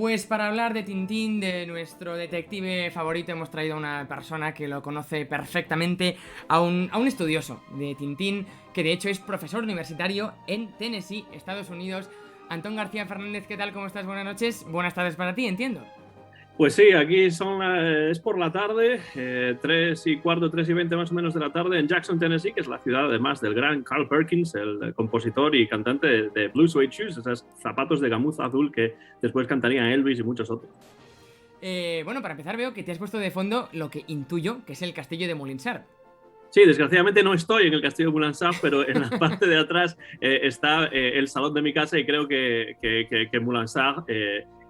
Pues para hablar de Tintín, de nuestro detective favorito, hemos traído a una persona que lo conoce perfectamente, a un estudioso de Tintín, que de hecho es profesor universitario en Tennessee, Estados Unidos. Antón García Fernández, ¿qué tal? ¿Cómo estás? Buenas noches. Buenas tardes para ti, entiendo. Pues sí, aquí es por la tarde, 3:15, 3:20 más o menos de la tarde en Jackson, Tennessee, que es la ciudad además del gran Carl Perkins, el compositor y cantante de Blue Suede Shoes, esos zapatos de gamuza azul que después cantarían Elvis y muchos otros. Bueno, para empezar veo que te has puesto de fondo lo que intuyo que es el castillo de Moulinsart. Sí, desgraciadamente no estoy en el castillo de Moulin-Sart, pero en la parte de atrás está el salón de mi casa y creo que Moulin-Sart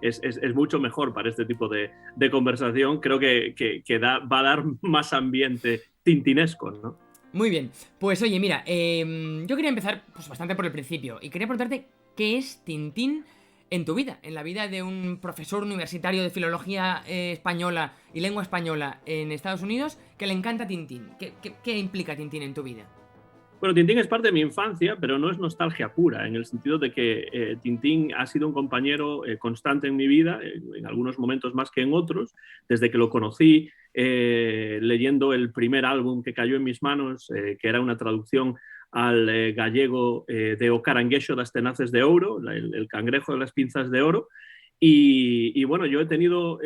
es mucho mejor para este tipo de conversación. Creo que va a dar más ambiente tintinesco, ¿no? Muy bien, pues oye, mira, yo quería empezar pues, bastante por el principio y quería preguntarte qué es Tintín en tu vida, en la vida de un profesor universitario de filología española y lengua española en Estados Unidos que le encanta Tintín. ¿Qué implica Tintín en tu vida? Bueno, Tintín es parte de mi infancia, pero no es nostalgia pura, en el sentido de que Tintín ha sido un compañero constante en mi vida, en algunos momentos más que en otros, desde que lo conocí leyendo el primer álbum que cayó en mis manos, que era una traducción al gallego de O Caranguexo das Tenaces de Ouro, el cangrejo de las pinzas de oro. Y bueno, yo he tenido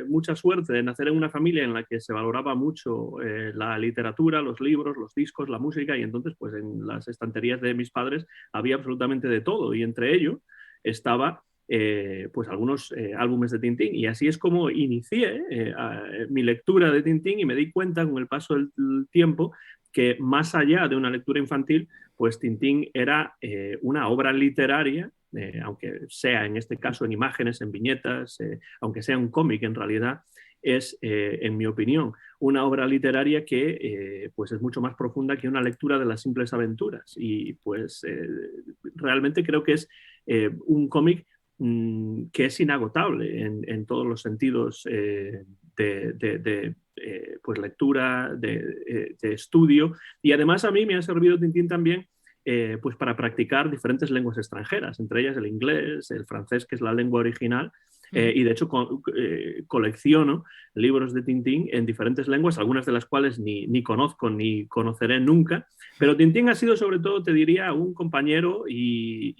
mucha suerte de nacer en una familia en la que se valoraba mucho la literatura, los libros, los discos, la música, y entonces pues en las estanterías de mis padres había absolutamente de todo, y entre ello estaba pues algunos álbumes de Tintín, y así es como inicié mi lectura de Tintín, y me di cuenta con el paso del tiempo que más allá de una lectura infantil, pues Tintín era una obra literaria, aunque sea en este caso en imágenes, en viñetas, aunque sea un cómic en realidad, es, en mi opinión, una obra literaria que pues es mucho más profunda que una lectura de las simples aventuras. Y pues realmente creo que es un cómic que es inagotable en todos los sentidos pues lectura, de estudio. Y además a mí me ha servido Tintín también pues para practicar diferentes lenguas extranjeras, entre ellas el inglés, el francés, que es la lengua original, y de hecho colecciono libros de Tintín en diferentes lenguas, algunas de las cuales ni conozco ni conoceré nunca, pero Tintín ha sido sobre todo, te diría, un compañero y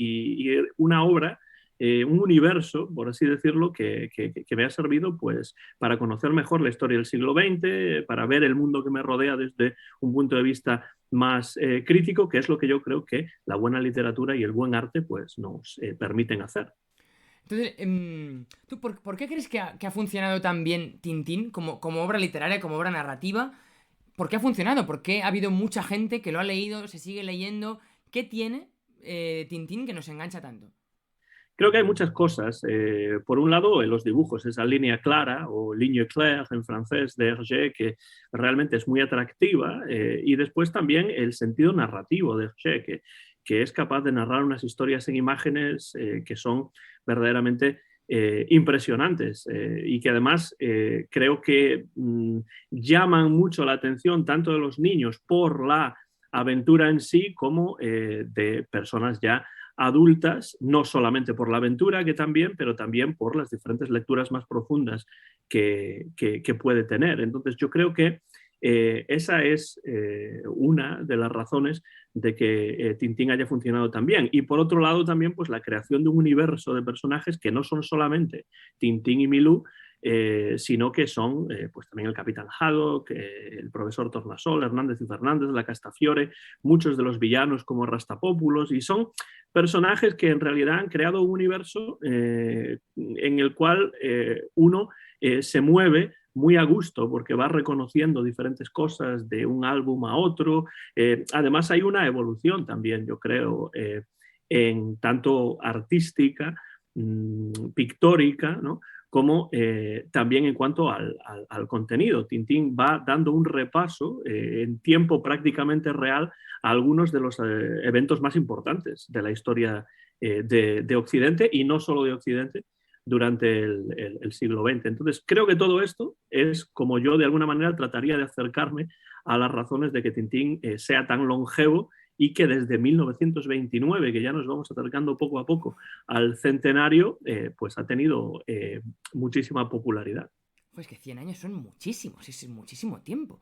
una obra, un universo, por así decirlo, que me ha servido pues, para conocer mejor la historia del siglo XX, para ver el mundo que me rodea desde un punto de vista más crítico, que es lo que yo creo que la buena literatura y el buen arte pues, nos permiten hacer. Entonces, ¿tú por qué crees que ha funcionado tan bien Tintín como obra literaria, como obra narrativa? ¿Por qué ha funcionado? ¿Por qué ha habido mucha gente que lo ha leído, se sigue leyendo? ¿Qué tiene Tintín que nos engancha tanto? Creo que hay muchas cosas. Por un lado, en los dibujos, esa línea clara o ligne claire en francés de Hergé, que realmente es muy atractiva. Y después también el sentido narrativo de Hergé, que es capaz de narrar unas historias en imágenes que son verdaderamente impresionantes y que además creo que llaman mucho la atención tanto de los niños por la aventura en sí como de personas ya adultas, no solamente por la aventura, que también, pero también por las diferentes lecturas más profundas que puede tener. Entonces yo creo que esa es una de las razones de que Tintín haya funcionado tan bien. Y por otro lado también pues la creación de un universo de personajes que no son solamente Tintín y Milú, sino que son pues también el Capitán Haddock, el profesor Tornasol, Hernández y Fernández, la Castafiore, muchos de los villanos como Rastapópulos, y son personajes que en realidad han creado un universo en el cual uno se mueve muy a gusto porque va reconociendo diferentes cosas de un álbum a otro. Además hay una evolución también, yo creo, en tanto artística, pictórica, ¿no? Como también en cuanto al contenido. Tintín va dando un repaso en tiempo prácticamente real a algunos de los eventos más importantes de la historia de Occidente, y no solo de Occidente, durante el siglo XX. Entonces, creo que todo esto es como yo de alguna manera trataría de acercarme a las razones de que Tintín sea tan longevo y que desde 1929, que ya nos vamos acercando poco a poco al centenario, pues ha tenido muchísima popularidad. Pues que 100 años son muchísimos, es muchísimo tiempo.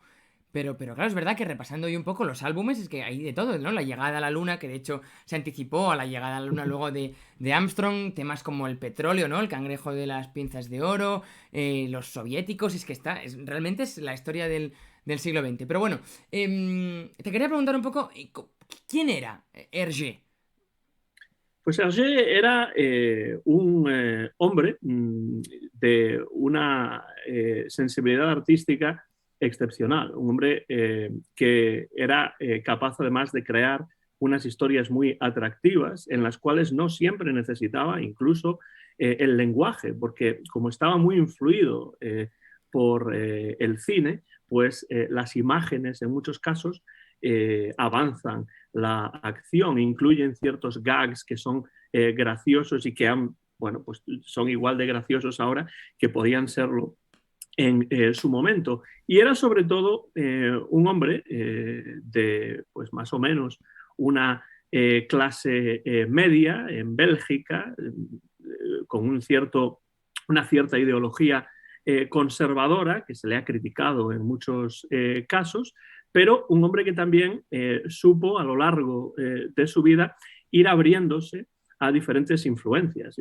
Pero claro, es verdad que repasando hoy un poco los álbumes es que hay de todo, ¿no? La llegada a la luna, que de hecho se anticipó a la llegada a la luna luego de Armstrong, temas como el petróleo, ¿no? El cangrejo de las pinzas de oro, los soviéticos, es que realmente es la historia del siglo XX. Pero bueno, te quería preguntar un poco, ¿quién era Hergé? Pues Hergé era un hombre de una sensibilidad artística excepcional, un hombre que era capaz además de crear unas historias muy atractivas en las cuales no siempre necesitaba incluso el lenguaje, porque como estaba muy influido por el cine, pues las imágenes en muchos casos avanzan la acción, incluyen ciertos gags que son graciosos y que bueno, pues son igual de graciosos ahora que podían serlo en su momento. Y era sobre todo un hombre de pues más o menos una clase media en Bélgica, con una cierta ideología conservadora que se le ha criticado en muchos casos, pero un hombre que también supo a lo largo de su vida ir abriéndose a diferentes influencias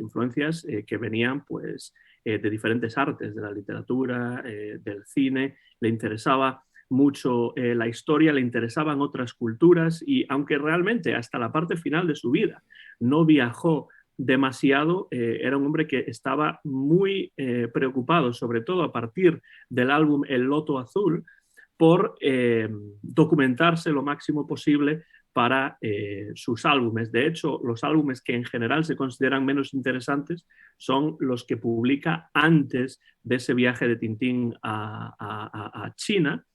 que venían pues de diferentes artes, de la literatura, del cine. Le interesaba mucho la historia, le interesaban otras culturas y aunque realmente hasta la parte final de su vida no viajó demasiado, era un hombre que estaba muy preocupado, sobre todo a partir del álbum El Loto Azul, por documentarse lo máximo posible para sus álbumes. De hecho, los álbumes que en general se consideran menos interesantes son los que publica antes de ese viaje de Tintín a China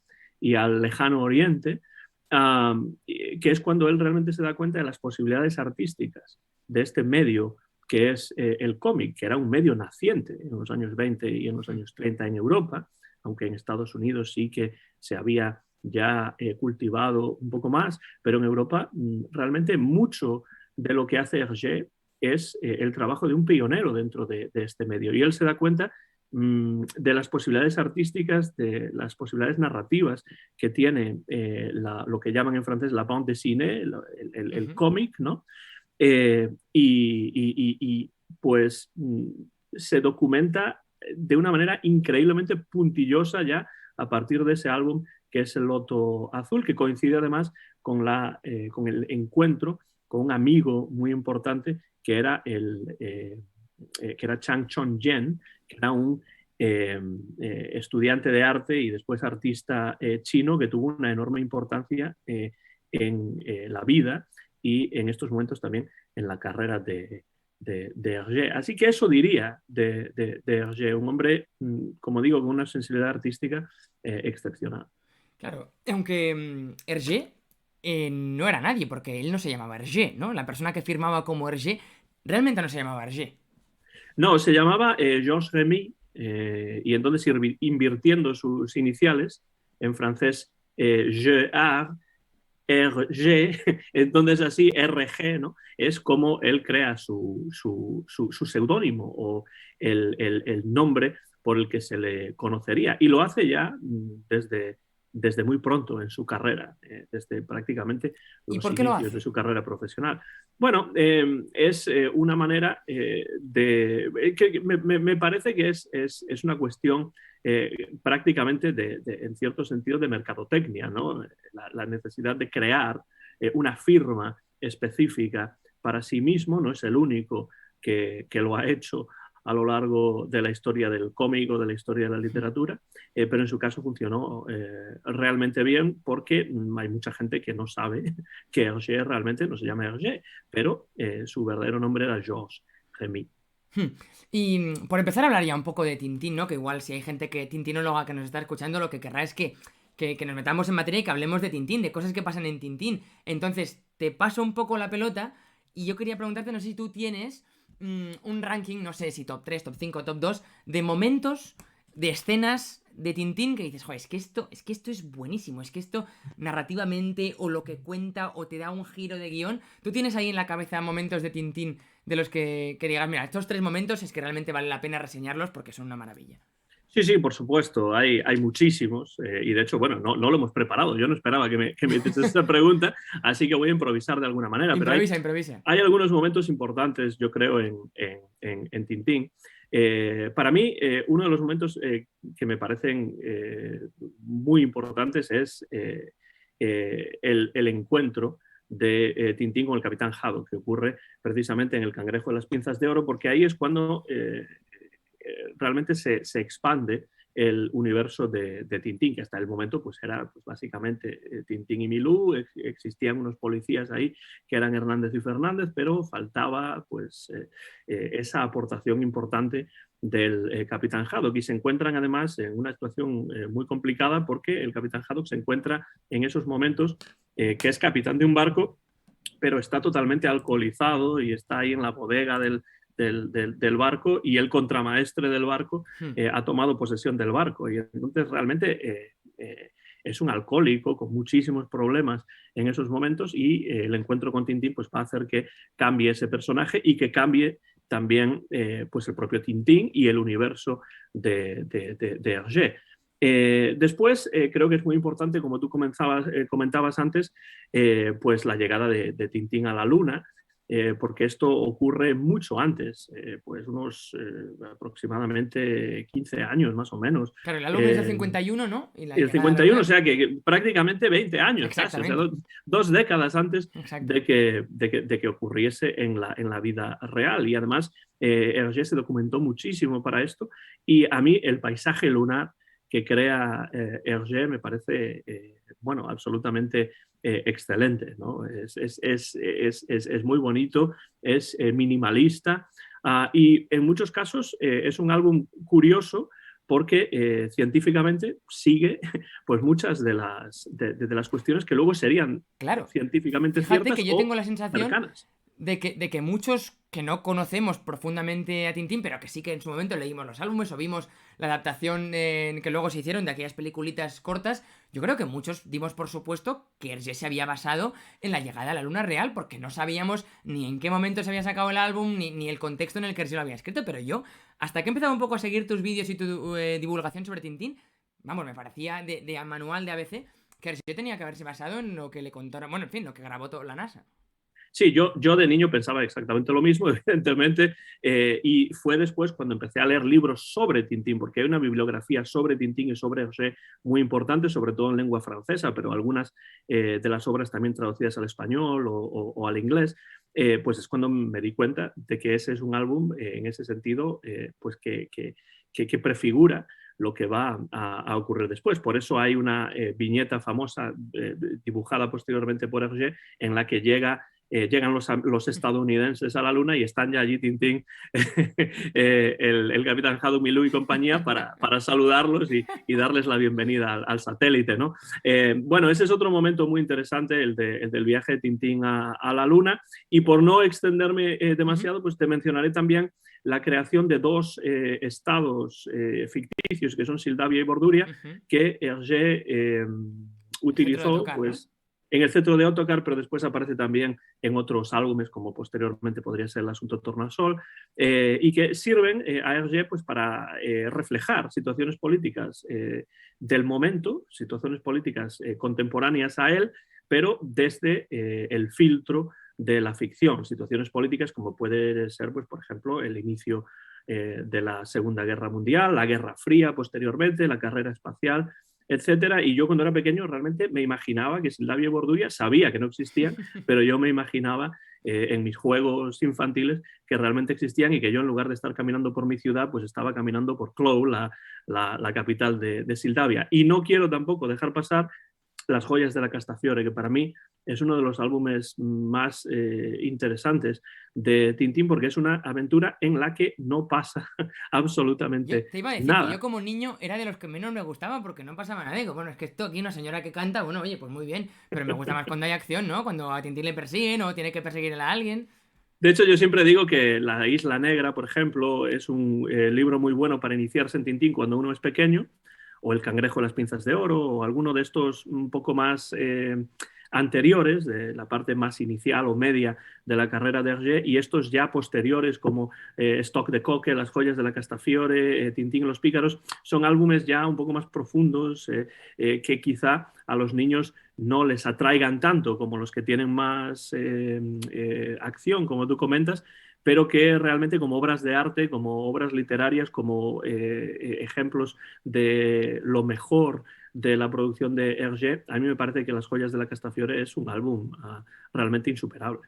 y al lejano oriente, que es cuando él realmente se da cuenta de las posibilidades artísticas de este medio que es el cómic, que era un medio naciente en los años 20 y en los años 30 en Europa, aunque en Estados Unidos sí que se había ya cultivado un poco más, pero en Europa realmente mucho de lo que hace Hergé es el trabajo de un pionero dentro de este medio. Y él se da cuenta de las posibilidades artísticas, de las posibilidades narrativas que tiene lo que llaman en francés la bande dessinée, el cómic, ¿no? Pues se documenta de una manera increíblemente puntillosa ya a partir de ese álbum que es El Loto Azul, que coincide además con el encuentro con un amigo muy importante que era que era Chang Chon-jen, que era un estudiante de arte y después artista chino que tuvo una enorme importancia en la vida y en estos momentos también en la carrera de Hergé. Así que eso diría de Hergé, un hombre, como digo, con una sensibilidad artística excepcional. Claro, aunque Hergé no era nadie, porque él no se llamaba Hergé, ¿no? La persona que firmaba como Hergé realmente no se llamaba Hergé. No, se llamaba Georges Remy y entonces invirtiendo sus iniciales, en francés Gerard, RG, entonces así RG, ¿no? Es como él crea su seudónimo o el nombre por el que se le conocería. Y lo hace ya desde muy pronto en su carrera, desde prácticamente ¿Y los por qué lo inicios de hace? su carrera profesional. Bueno, es una manera que me parece que es una cuestión prácticamente en cierto sentido de mercadotecnia, ¿no? La necesidad de crear una firma específica para sí mismo, no es el único que lo ha hecho a lo largo de la historia del cómic o de la historia de la literatura, pero en su caso funcionó realmente bien porque hay mucha gente que no sabe que Hergé realmente no se llama Hergé, pero su verdadero nombre era Georges Remy. Y por empezar a hablar ya un poco de Tintín, ¿no? Que igual si hay gente que tintinóloga que nos está escuchando, lo que querrá es que nos metamos en materia y que hablemos de Tintín, de cosas que pasan en Tintín. Entonces, te paso un poco la pelota y yo quería preguntarte, no sé si tú tienes un ranking, no sé si top 3, top 5, top 2, de momentos, de escenas de Tintín que dices, joder, es que esto es buenísimo, es que esto narrativamente o lo que cuenta o te da un giro de guión? ¿Tú tienes ahí en la cabeza momentos de Tintín de los que digas, mira, estos tres momentos es que realmente vale la pena reseñarlos porque son una maravilla? Sí, sí, por supuesto, hay muchísimos y de hecho, bueno, no lo hemos preparado, yo no esperaba que me hicieses esta pregunta, así que voy a improvisar de alguna manera, pero Improvisa, improvisa. hay algunos momentos importantes, yo creo, en Tintín. Para mí, uno de los momentos que me parecen muy importantes es el encuentro de Tintín con el Capitán Haddock, que ocurre precisamente en El Cangrejo de las Pinzas de Oro, porque ahí es cuando realmente se expande el universo de Tintín, que hasta el momento pues era pues, básicamente Tintín y Milú, existían unos policías ahí que eran Hernández y Fernández, pero faltaba pues esa aportación importante del Capitán Haddock y se encuentran además en una situación muy complicada porque el Capitán Haddock se encuentra en esos momentos que es capitán de un barco pero está totalmente alcoholizado y está ahí en la bodega del barco y el contramaestre del barco Hmm. ha tomado posesión del barco y entonces realmente es un alcohólico con muchísimos problemas en esos momentos y el encuentro con Tintín pues, va a hacer que cambie ese personaje y que cambie también pues el propio Tintín y el universo de Hergé. Después, creo que es muy importante, como tú comentabas antes, pues la llegada de Tintín a la Luna, porque esto ocurre mucho antes, pues unos aproximadamente 15 años más o menos. Claro, el álbum es del Eh, 51, ¿no? Y la y el llegada a la 51, o luna. sea que prácticamente 20 años casi, o sea, Exactamente. dos décadas antes Exacto. de que ocurriese en la vida real. Y además, Hergé se documentó muchísimo para esto. Y a mí el paisaje lunar que crea Hergé me parece, bueno, absolutamente excelente, ¿no? Es muy bonito, es minimalista y en muchos casos es un álbum curioso porque científicamente sigue pues muchas de las cuestiones que luego serían Claro. científicamente Fíjate que ciertas yo tengo o la sensación cercanas. de que muchos que no conocemos profundamente a Tintín, pero que sí que en su momento leímos los álbumes o vimos la adaptación que luego se hicieron de aquellas peliculitas cortas, yo creo que muchos dimos por supuesto que Hergé se había basado en la llegada a la Luna real, porque no sabíamos ni en qué momento se había sacado el álbum, ni el contexto en el que Hergé lo había escrito, pero yo, hasta que he empezado un poco a seguir tus vídeos y tu divulgación sobre Tintín, vamos, me parecía de manual de ABC que Hergé tenía que haberse basado en lo que le contaron, bueno, en fin, lo que grabó la NASA. Sí, yo de niño pensaba exactamente lo mismo, evidentemente, y fue después cuando empecé a leer libros sobre Tintín, porque hay una bibliografía sobre Tintín y sobre Hergé muy importante, sobre todo en lengua francesa, pero algunas de las obras también traducidas al español o al inglés, pues es cuando me di cuenta de que ese es un álbum, en ese sentido, pues que prefigura lo que va a ocurrir después. Por eso hay una viñeta famosa dibujada posteriormente por Hergé en la que llegan los estadounidenses a la Luna y están ya allí Tintín, el capitán Haddock, Milú y compañía para saludarlos y darles la bienvenida al satélite, ¿no? Bueno, ese es otro momento muy interesante, el del viaje de Tintín a la Luna. Y por no extenderme demasiado, pues te mencionaré también la creación de dos estados ficticios que son Sildavia y Borduria, que Hergé El cetro de utilizó tocar, ¿no? pues en el cetro de Ottokar, pero después aparece también en otros álbumes, como posteriormente podría ser el asunto Tornasol, y que sirven a Hergé pues, para reflejar situaciones políticas del momento, situaciones políticas contemporáneas a él, pero desde el filtro de la ficción, situaciones políticas como puede ser, pues, por ejemplo, el inicio de la Segunda Guerra Mundial, la Guerra Fría posteriormente, la carrera espacial, etcétera. Y yo cuando era pequeño realmente me imaginaba que Sildavia y Borduria sabía que no existían, pero yo me imaginaba en mis juegos infantiles que realmente existían y que yo en lugar de estar caminando por mi ciudad, pues estaba caminando por Clou, la capital de Sildavia. Y no quiero tampoco dejar pasar Las joyas de la Castafiore, que para mí es uno de los álbumes más interesantes de Tintín porque es una aventura en la que no pasa absolutamente Te iba a decir que yo nada. como niño era de los que menos me gustaba porque no pasaba nada. Digo, bueno, es que esto aquí una señora que canta, bueno, oye, pues muy bien, pero me gusta más cuando hay acción, ¿no? Cuando a Tintín le persiguen o tiene que perseguir a alguien. De hecho, yo siempre digo que La Isla Negra, por ejemplo, es un libro muy bueno para iniciarse en Tintín cuando uno es pequeño, o El cangrejo de las pinzas de oro, o alguno de estos un poco más anteriores, de la parte más inicial o media de la carrera de Hergé, y estos ya posteriores como Stock de Coque, Las joyas de la Castafiore, Tintín y los pícaros, son álbumes ya un poco más profundos que quizá a los niños no les atraigan tanto como los que tienen más acción, como tú comentas, pero que realmente como obras de arte, como obras literarias, como ejemplos de lo mejor de la producción de Hergé, a mí me parece que Las joyas de la Castafiore es un álbum realmente insuperable.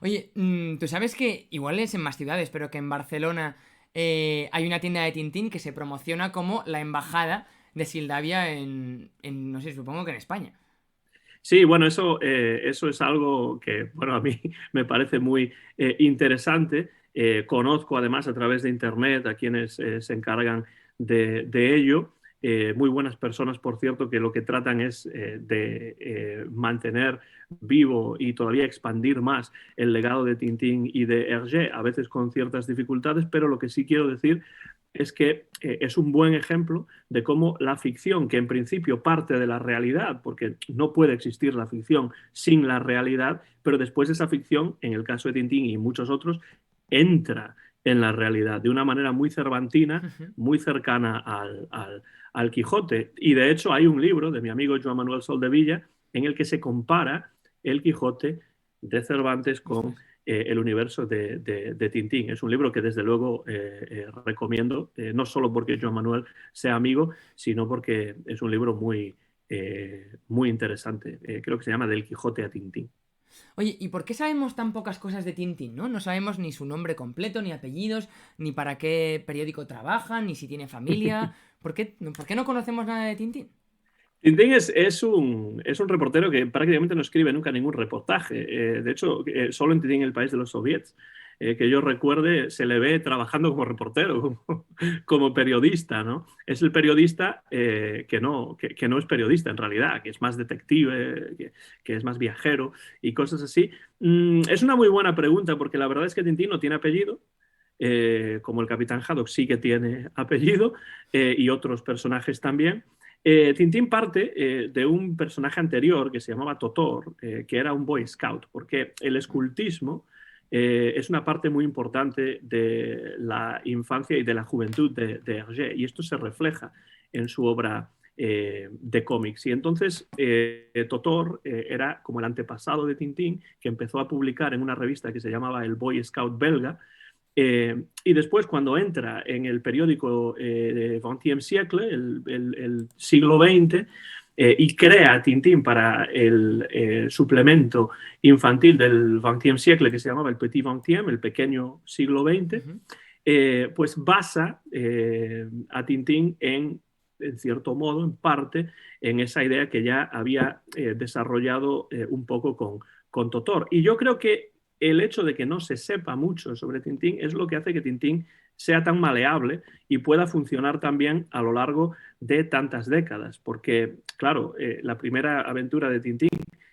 Oye, tú sabes que igual es en más ciudades, pero que en Barcelona hay una tienda de Tintín que se promociona como la embajada de Sildavia no sé, supongo que en España. Sí, bueno, eso es algo que, bueno, a mí me parece muy interesante. Conozco además a través de Internet a quienes se encargan de ello. Muy buenas personas, por cierto, que lo que tratan es de mantener vivo y todavía expandir más el legado de Tintín y de Hergé, a veces con ciertas dificultades, pero lo que sí quiero decir es que es un buen ejemplo de cómo la ficción, que en principio parte de la realidad, porque no puede existir la ficción sin la realidad, pero después esa ficción, en el caso de Tintín y muchos otros, entra en la realidad de una manera muy cervantina, muy cercana al Quijote. Y de hecho hay un libro de mi amigo Joan Manuel Soldevilla en el que se compara el Quijote de Cervantes con Ostras. el universo de Tintín. Es un libro que desde luego recomiendo, no solo porque Joan Manuel sea amigo, sino porque es un libro muy interesante. Creo que se llama Del Quijote a Tintín. Oye, ¿y por qué sabemos tan pocas cosas de Tintín, no? No sabemos ni su nombre completo, ni apellidos, ni para qué periódico trabaja, ni si tiene familia. ¿Por qué no conocemos nada de Tintín? Tintín es un reportero que prácticamente no escribe nunca ningún reportaje. De hecho, solo en Tintín, el país de los soviets, que yo recuerde, se le ve trabajando como reportero, como periodista, ¿no? Es el periodista que no es periodista en realidad, que es más detective, que es más viajero y cosas así. Es una muy buena pregunta porque la verdad es que Tintín no tiene apellido. Como el Capitán Haddock sí que tiene apellido, y otros personajes también. Tintín parte de un personaje anterior que se llamaba Totor, que era un Boy Scout, porque el escultismo es una parte muy importante de la infancia y de la juventud de Hergé, y esto se refleja en su obra de cómics. Y entonces Totor era como el antepasado de Tintín, que empezó a publicar en una revista que se llamaba El Boy Scout belga, y después, cuando entra en el periódico de 20e siècle, el siglo XX, y crea Tintín para el suplemento infantil del 20e siècle, que se llamaba el Petit 20e, el pequeño siglo XX, Ujú. pues basa a Tintín en cierto modo, en parte, en esa idea que ya había desarrollado un poco con Totor. Y yo creo que el hecho de que no se sepa mucho sobre Tintín es lo que hace que Tintín sea tan maleable y pueda funcionar también a lo largo de tantas décadas. Porque, claro, la primera aventura de Tintín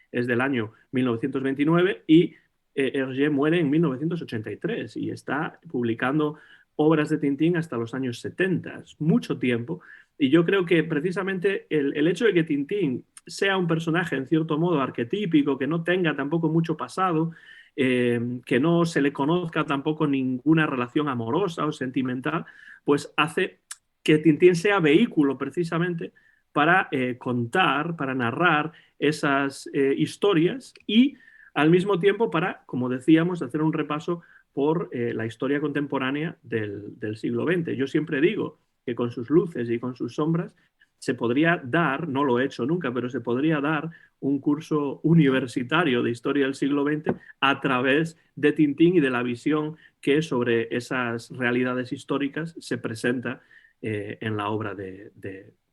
es del año 1929 y Hergé muere en 1983 y está publicando obras de Tintín hasta los años 70, mucho tiempo. Y yo creo que precisamente el hecho de que Tintín sea un personaje en cierto modo arquetípico, que no tenga tampoco mucho pasado, que no se le conozca tampoco ninguna relación amorosa o sentimental, pues hace que Tintín sea vehículo precisamente para contar, para narrar esas historias y al mismo tiempo para, como decíamos, hacer un repaso por la historia contemporánea del siglo XX. Yo siempre digo que con sus luces y con sus sombras se podría dar, no lo he hecho nunca, pero se podría dar un curso universitario de historia del siglo XX a través de Tintín y de la visión que sobre esas realidades históricas se presenta en la obra de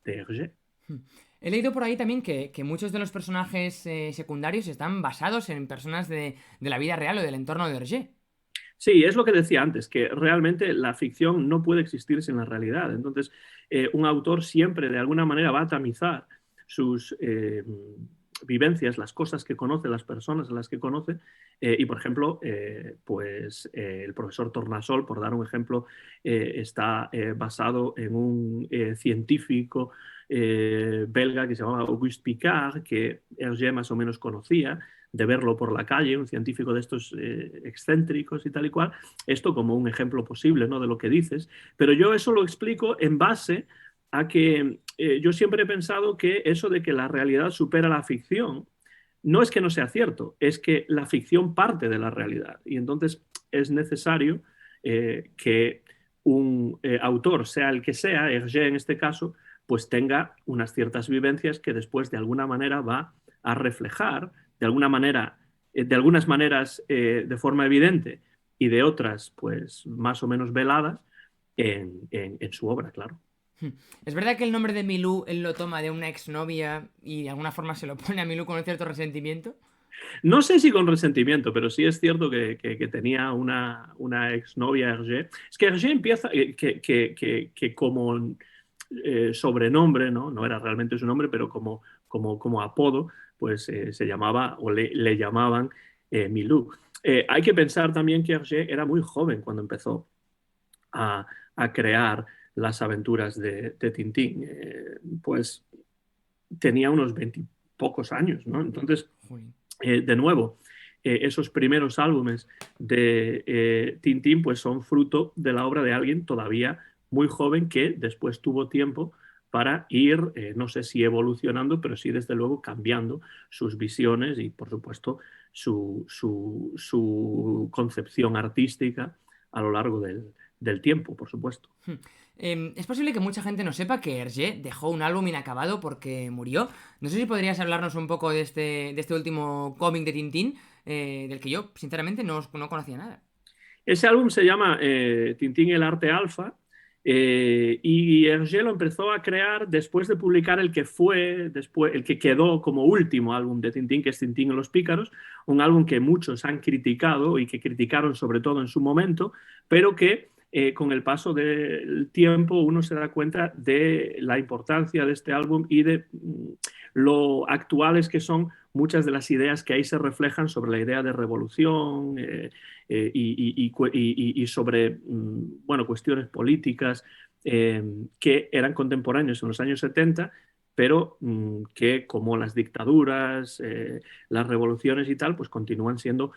Hergé. He leído por ahí también que muchos de los personajes secundarios están basados en personas de la vida real o del entorno de Hergé. Sí, es lo que decía antes, que realmente la ficción no puede existir sin la realidad. Entonces, un autor siempre de alguna manera va a tamizar sus vivencias, las cosas que conoce, las personas a las que conoce. Y, por ejemplo, el profesor Tornasol, por dar un ejemplo, está basado en un científico belga que se llamaba Auguste Piccard, que Hergé más o menos conocía, de verlo por la calle, un científico de estos excéntricos y tal y cual. Esto como un ejemplo posible, ¿no?, de lo que dices. Pero yo eso lo explico en base a que yo siempre he pensado que eso de que la realidad supera la ficción no es que no sea cierto, es que la ficción parte de la realidad. Y entonces es necesario que un autor, sea el que sea, Hergé en este caso, pues tenga unas ciertas vivencias que después de alguna manera va a reflejar, de alguna manera, de algunas maneras de forma evidente y de otras pues más o menos veladas en su obra, claro. Es verdad que el nombre de Milú él lo toma de una exnovia y de alguna forma se lo pone a Milú con un cierto resentimiento. No sé si con resentimiento, pero sí es cierto que tenía una exnovia Hergé. Es que Hergé empieza, que como sobrenombre, ¿no? No era realmente su nombre, pero como apodo, pues se llamaba o le llamaban Milou. Hay que pensar también que Hergé era muy joven cuando empezó a crear las aventuras de Tintín. Pues tenía unos 20 pocos años, ¿no? Entonces, Jolín. de nuevo, esos primeros álbumes de Tintín pues son fruto de la obra de alguien todavía muy joven que después tuvo tiempo para ir, no sé si evolucionando, pero sí desde luego cambiando sus visiones y por supuesto su concepción artística a lo largo del tiempo, por supuesto. Es posible que mucha gente no sepa que Hergé dejó un álbum inacabado porque murió. No sé si podrías hablarnos un poco de este último cómic de Tintín, del que yo, sinceramente, no conocía nada. Ese álbum se llama Tintín el arte alfa y Hergé lo empezó a crear después de publicar el que fue, después, el que quedó como último álbum de Tintín, que es Tintín y los Pícaros, un álbum que muchos han criticado y que criticaron sobre todo en su momento, pero que con el paso del tiempo uno se da cuenta de la importancia de este álbum y de lo actuales que son muchas de las ideas que ahí se reflejan sobre la idea de revolución y sobre bueno, cuestiones políticas que eran contemporáneos en los años 70, pero que como las dictaduras, las revoluciones y tal, pues continúan siendo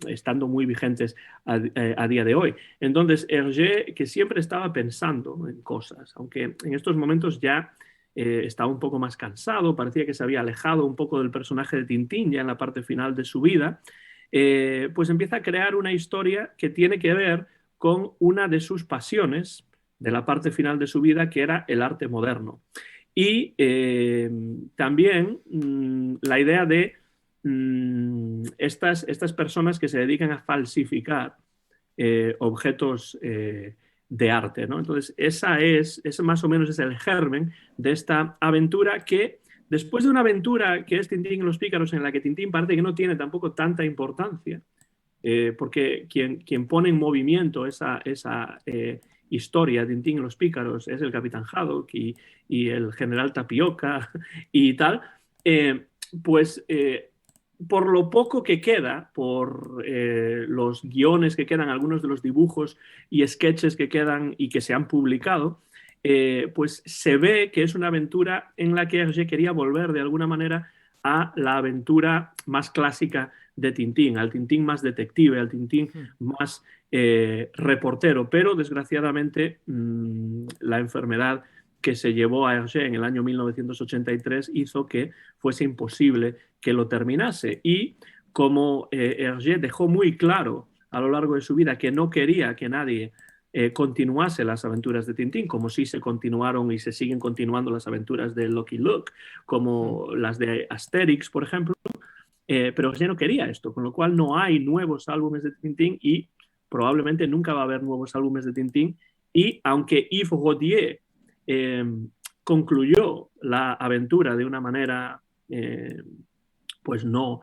estando muy vigentes a día de hoy. Entonces, Hergé, que siempre estaba pensando en cosas, aunque en estos momentos ya estaba un poco más cansado, parecía que se había alejado un poco del personaje de Tintín ya en la parte final de su vida, pues empieza a crear una historia que tiene que ver con una de sus pasiones de la parte final de su vida, que era el arte moderno. Y también la idea de estas personas que se dedican a falsificar objetos de arte, ¿no? Entonces, ese más o menos es el germen de esta aventura que, después de una aventura que es Tintín y los Pícaros, en la que Tintín parece que no tiene tampoco tanta importancia, porque quien pone en movimiento esa historia, Tintín y los Pícaros, es el Capitán Haddock y el General Tapioca y tal, pues por lo poco que queda, por los guiones que quedan, algunos de los dibujos y sketches que quedan y que se han publicado, pues se ve que es una aventura en la que Hergé quería volver de alguna manera a la aventura más clásica de Tintín, al Tintín más detective, al Tintín más reportero, pero desgraciadamente la enfermedad que se llevó a Hergé en el año 1983 hizo que fuese imposible que lo terminase. Y como Hergé dejó muy claro a lo largo de su vida que no quería que nadie continuase las aventuras de Tintín, como sí se continuaron y se siguen continuando las aventuras de Lucky Luke, como las de Asterix, por ejemplo, pero Hergé no quería esto, con lo cual no hay nuevos álbumes de Tintín y probablemente nunca va a haber nuevos álbumes de Tintín. Y aunque Yves Rodier eh, concluyó la aventura de una manera pues no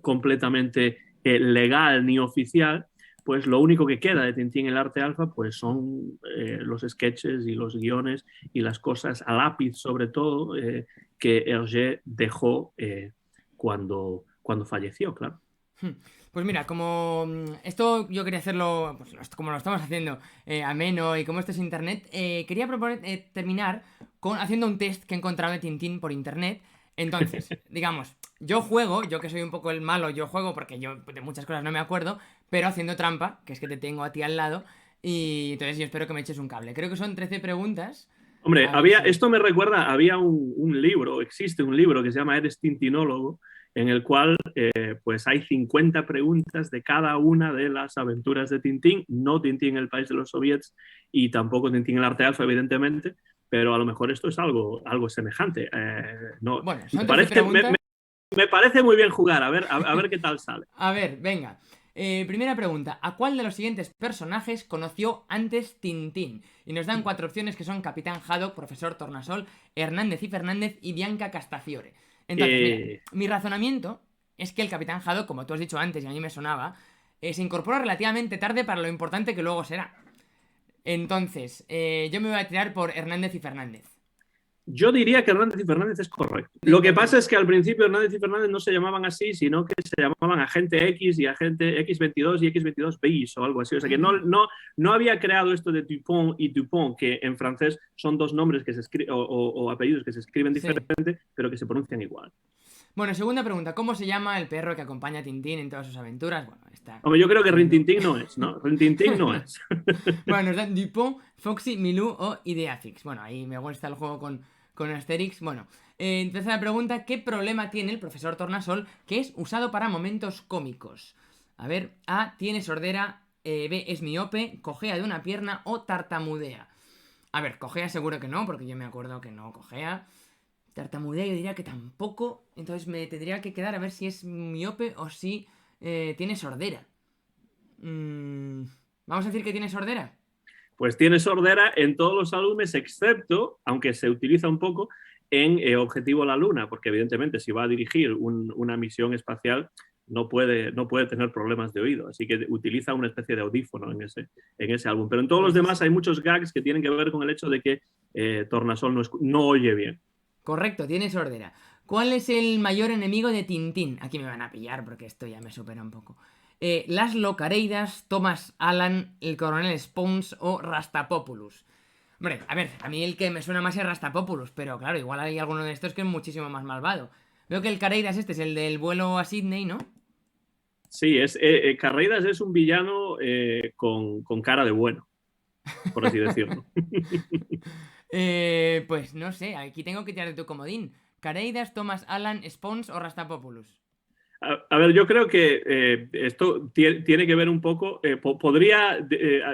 completamente legal ni oficial, pues lo único que queda de Tintín el arte alfa pues son los sketches y los guiones y las cosas a lápiz sobre todo que Hergé dejó cuando falleció, claro. Pues mira, como esto yo quería hacerlo, pues como lo estamos haciendo, ameno y como esto es internet, quería proponer terminar haciendo un test que he encontrado de Tintín por internet. Entonces, digamos, yo que soy un poco el malo, yo juego porque yo de muchas cosas no me acuerdo, pero haciendo trampa, que es que te tengo a ti al lado, y entonces yo espero que me eches un cable. Creo que son 13 preguntas. Hombre, A ver si... esto me recuerda, había un libro, existe un libro que se llama Eres Tintinólogo, en el cual pues hay 50 preguntas de cada una de las aventuras de Tintín, no Tintín el país de los soviets y tampoco Tintín el arte alfa, evidentemente, pero a lo mejor esto es algo semejante. No, Bueno, me son 13 parece, preguntas. me parece muy bien jugar, a ver qué tal sale. A ver, venga. Primera pregunta. ¿A cuál de los siguientes personajes conoció antes Tintín? Y nos dan 4 opciones que son Capitán Haddock, Profesor Tornasol, Hernández y Fernández y Bianca Castafiore. Entonces, mira, Eh, mi razonamiento es que el Capitán Haddock, como tú has dicho antes y a mí me sonaba, se incorpora relativamente tarde para lo importante que luego será. Entonces, yo me voy a tirar por Hernández y Fernández. Yo diría que Hernández y Fernández es correcto. De Lo que pasa es inmediato. que al principio Hernández y Fernández no se llamaban así, sino que se llamaban Agente X y Agente X22 y X22 bis o algo así. O sea que no había creado esto de Dupont y Dupont, que en francés son dos nombres que se o apellidos que se escriben Sí. diferente, pero que se pronuncian igual. Bueno, segunda pregunta. ¿Cómo se llama el perro que acompaña a Tintín en todas sus aventuras? Bueno, está Hombre, yo creo que siendo... Rintintín no es, ¿no? Rintintín no es. Bueno, nos dan Dupont, Foxy, Milou o Ideafix. Bueno, ahí me gusta el juego con Asterix. Bueno, tercera pregunta. ¿Qué problema tiene el profesor Tornasol que es usado para momentos cómicos? A ver, A, tiene sordera, B, es miope, cojea de una pierna o tartamudea. A ver, cojea seguro que no, porque yo me acuerdo que no cojea. Tartamudea yo diría que tampoco. Entonces me tendría que quedar a ver si es miope o si tiene sordera. Mm, Vamos a decir que tiene sordera. Pues tiene sordera en todos los álbumes, excepto, aunque se utiliza un poco, en Objetivo la Luna, porque evidentemente si va a dirigir una misión espacial no puede tener problemas de oído, así que utiliza una especie de audífono en ese álbum. Pero en todos los demás Pues hay muchos gags que tienen que ver con el hecho de que Tornasol no oye bien. correcto, tiene sordera. ¿Cuál es el mayor enemigo de Tintín? Aquí me van a pillar porque esto ya me supera un poco. Laszlo Careidas, Thomas Allan, el coronel Spons o Rastapopoulos. Hombre, a ver, a mí el que me suena más es Rastapopoulos, pero claro, igual hay alguno de estos que es muchísimo más malvado. Veo que el Careidas este es el del vuelo a Sydney, ¿no? Sí, Carreiras es un villano con cara de bueno, por así decirlo. Pues no sé, aquí tengo que tirar de tu comodín. Careidas, Thomas Allan, Spons o Rastapopoulos. A ver, yo creo que esto tiene que ver un poco,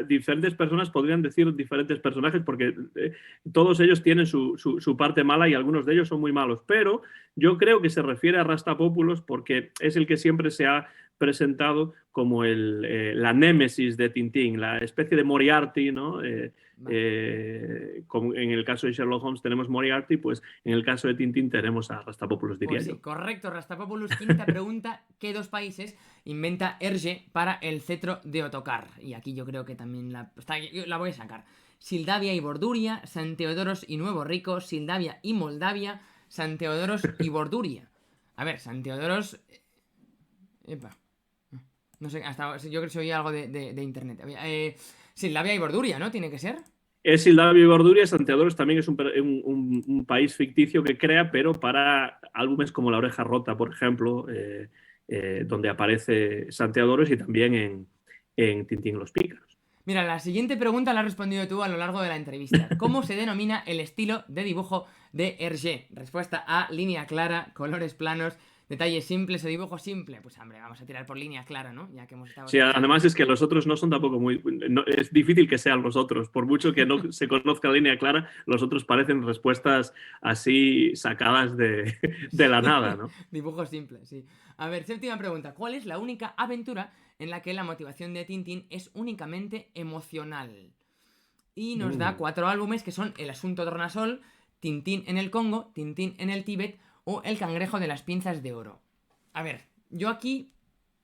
diferentes personas podrían decir diferentes personajes porque todos ellos tienen su parte mala y algunos de ellos son muy malos, pero yo creo que se refiere a Rastapopoulos porque es el que siempre se ha presentado como la némesis de Tintín, la especie de Moriarty, ¿no? Vale. Como en el caso de Sherlock Holmes tenemos Moriarty, pues en el caso de Tintín tenemos a Rastapopoulos, diría Pues sí, yo. correcto, Rastapopoulos. Quinta pregunta: ¿qué dos países inventa Hergé para el cetro de Ottokar? Y aquí yo creo que también la voy a sacar. Sildavia y Borduria, San Teodoros y Nuevo Rico, Sildavia y Moldavia, San Teodoros y Borduria. A ver, San Teodoros... Epa. No sé, hasta yo creo que soy algo de internet. Sildavia y Borduria, ¿no? Tiene que ser. Es Sildavia y Borduria. Santiagoros también es un país ficticio que crea, pero para álbumes como La Oreja Rota, por ejemplo, donde aparece Santiagoros y también en Tintín los Pícaros. Mira, la siguiente pregunta la has respondido tú a lo largo de la entrevista. ¿Cómo se denomina el estilo de dibujo de Hergé? Respuesta A, línea clara, colores planos, detalles simples o dibujo simple. Pues hombre, vamos a tirar por línea clara, ¿no? Ya que hemos estado Sí, escuchando. además es que los otros no son tampoco muy... es difícil que sean los otros. Por mucho que no se conozca la línea clara, los otros parecen respuestas así sacadas de la nada, ¿no? Dibujo simple, sí. A ver, séptima pregunta. ¿Cuál es la única aventura en la que la motivación de Tintín es únicamente emocional? Y nos da 4 álbumes que son El asunto Tornasol, Tintín en el Congo, Tintín en el Tíbet o El cangrejo de las pinzas de oro. A ver, yo aquí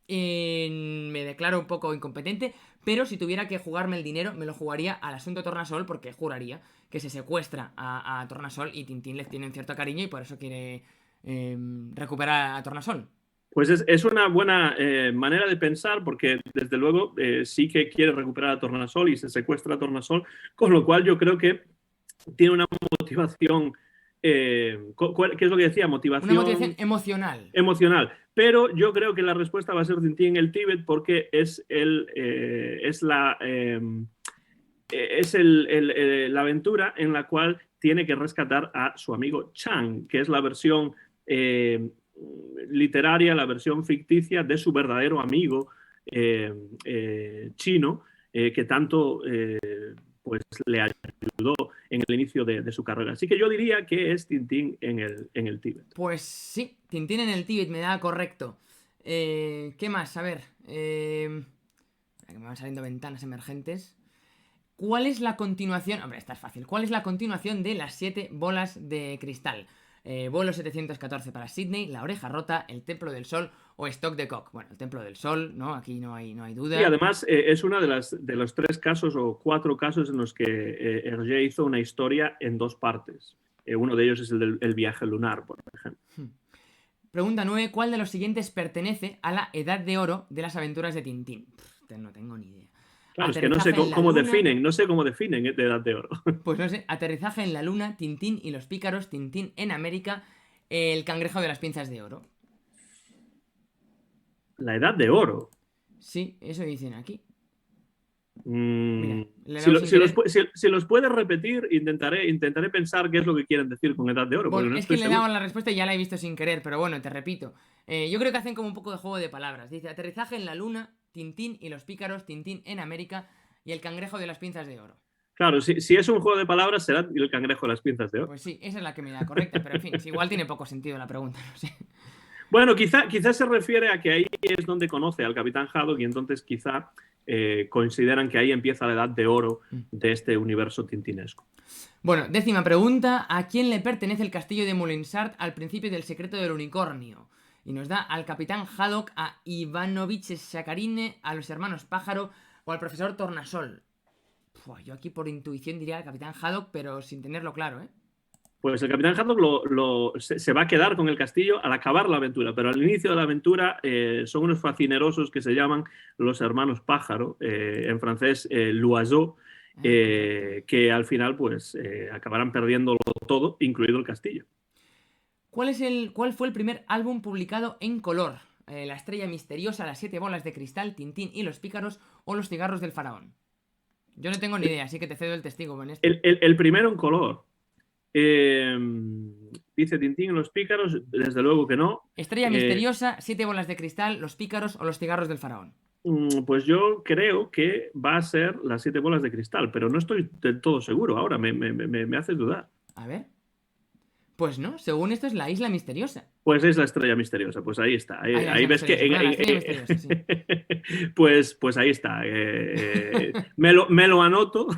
Me declaro un poco incompetente, pero si tuviera que jugarme el dinero, me lo jugaría al asunto Tornasol, porque juraría que se secuestra a Tornasol y Tintín les tiene un cierto cariño y por eso quiere recuperar a Tornasol. Pues es una buena manera de pensar porque desde luego sí que quiere recuperar a Tornasol y se secuestra a Tornasol, con lo cual yo creo que tiene una motivación, ¿qué es lo que decía? Una motivación Motivación emocional. emocional. Pero yo creo que la respuesta va a ser Tintín en el Tíbet porque es la aventura en la cual tiene que rescatar a su amigo Chang, que es la versión eh, literaria, la versión ficticia de su verdadero amigo chino, que tanto pues le ayudó en el inicio de su carrera. Así que yo diría que es Tintín en el Tíbet. Pues sí, Tintín en el Tíbet me da correcto. ¿Qué más? A ver. Me van saliendo ventanas emergentes. ¿Cuál es la continuación? Hombre, esta es fácil. ¿Cuál es la continuación de las 7 bolas de cristal? Vuelo 714 para Sydney, La Oreja Rota, El Templo del Sol o Stock de Cock. Bueno, El Templo del Sol, ¿no? Aquí no hay duda. Y además es uno de los 3 casos o 4 casos en los que Hergé hizo una historia en 2 partes. Uno de ellos es el viaje lunar, por ejemplo. Pregunta 9. ¿Cuál de los siguientes pertenece a la Edad de Oro de las aventuras de Tintín? No tengo ni idea. Claro, es que no sé cómo definen, no sé cómo definen de Edad de Oro. Pues no sé, Aterrizaje en la Luna, Tintín y los Pícaros, Tintín en América, El Cangrejo de las Pinzas de Oro. La Edad de Oro. Sí, eso dicen aquí. Mira, si los puedes repetir, intentaré pensar qué es lo que quieren decir con Edad de Oro. Bueno, no es que le seguro. daban la respuesta y ya la he visto sin querer, pero bueno, te repito. Yo creo que hacen como un poco de juego de palabras. Dice, Aterrizaje en la Luna, Tintín y los Pícaros, Tintín en América y El Cangrejo de las Pinzas de Oro. Claro, si es un juego de palabras, será El Cangrejo de las Pinzas de Oro. Pues sí, esa es la que me da correcta, pero en fin, igual tiene poco sentido la pregunta, no sé. Bueno, quizá se refiere a que ahí es donde conoce al Capitán Haddock y entonces quizá consideran que ahí empieza la edad de oro de este universo tintinesco. Bueno, 10ª pregunta. ¿A quién le pertenece el castillo de Moulinsart al principio del secreto del unicornio? Y nos da al Capitán Haddock, a Ivanovich Sakharine, a los hermanos Pájaro o al profesor Tornasol. Yo aquí por intuición diría al Capitán Haddock, pero sin tenerlo claro, ¿eh? Pues el Capitán Haddock se va a quedar con el castillo al acabar la aventura, pero al inicio de la aventura son unos facinerosos que se llaman los hermanos Pájaro, en francés l'oiseau, que al final pues acabarán perdiéndolo todo, incluido el castillo. ¿Cuál fue el primer álbum publicado en color? La estrella misteriosa, las 7 bolas de cristal, Tintín y los Pícaros o los cigarros del faraón. Yo no tengo ni idea, así que te cedo el testigo con esto. El primero en color. Dice Tintín y los Pícaros, desde luego que no. Estrella misteriosa, 7 bolas de cristal, los Pícaros o los cigarros del faraón. Pues yo creo que va a ser las 7 bolas de cristal, pero no estoy del todo seguro ahora, me hace dudar. A ver. Pues no, según esto es la isla misteriosa. Pues es la estrella misteriosa, pues ahí está. Ahí ves que... Sí. Pues ahí está. Me lo anoto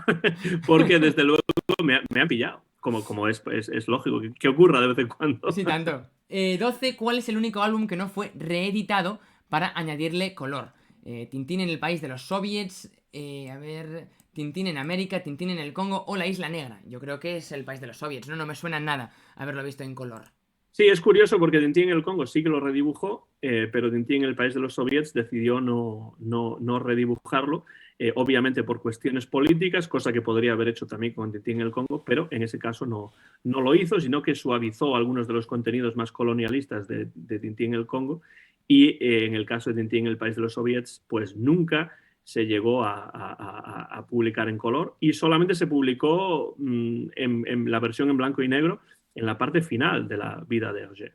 porque desde luego me han pillado. Como es lógico que ocurra de vez en cuando. Sí, tanto. 12. ¿Cuál es el único álbum que no fue reeditado para añadirle color? Tintín en el país de los soviets. Tintín en América, Tintín en el Congo o la Isla Negra. Yo creo que es el país de los soviets. No me suena nada haberlo visto en color. Sí, es curioso porque Tintín en el Congo sí que lo redibujó, pero Tintín en el país de los soviets decidió no redibujarlo, obviamente por cuestiones políticas, cosa que podría haber hecho también con Tintín en el Congo, pero en ese caso no lo hizo, sino que suavizó algunos de los contenidos más colonialistas de Tintín en el Congo y en el caso de Tintín en el país de los soviets, pues nunca se llegó a publicar en color y solamente se publicó en la versión en blanco y negro en la parte final de la vida de Hergé.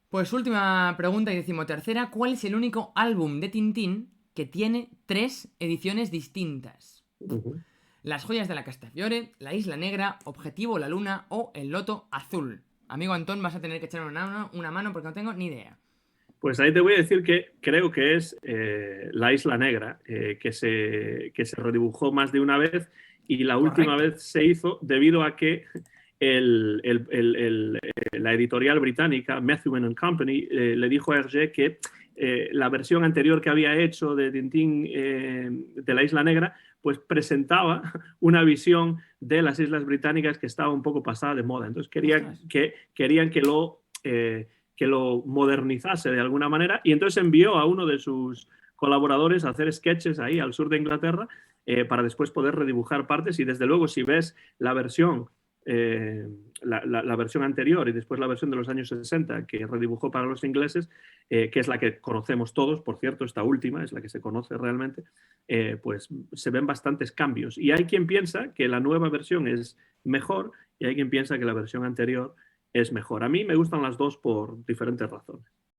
Pues última pregunta y 13ª. ¿Cuál es el único álbum de Tintín que tiene 3 ediciones distintas? Las joyas de la Castafiore, La Isla Negra, Objetivo la Luna o El Loto Azul. Amigo Antón, vas a tener que echar una mano porque no tengo ni idea. Pues ahí te voy a decir que creo que es La Isla Negra, que se redibujó más de una vez y la última vez se hizo debido a que la editorial británica, Methuen & Company, le dijo a Hergé que la versión anterior que había hecho de Tintín de la Isla Negra, pues presentaba una visión de las Islas Británicas que estaba un poco pasada de moda. Entonces querían que lo modernizase de alguna manera, y entonces envió a uno de sus colaboradores a hacer sketches ahí al sur de Inglaterra para después poder redibujar partes. Y desde luego, si ves la versión la versión anterior y después la versión de los años 60 que redibujó para los ingleses, que es la que conocemos todos, por cierto, esta última es la que se conoce realmente, pues se ven bastantes cambios. Y hay quien piensa que la nueva versión es mejor y hay quien piensa que la versión anterior es mejor. A mí me gustan las dos por diferentes razones.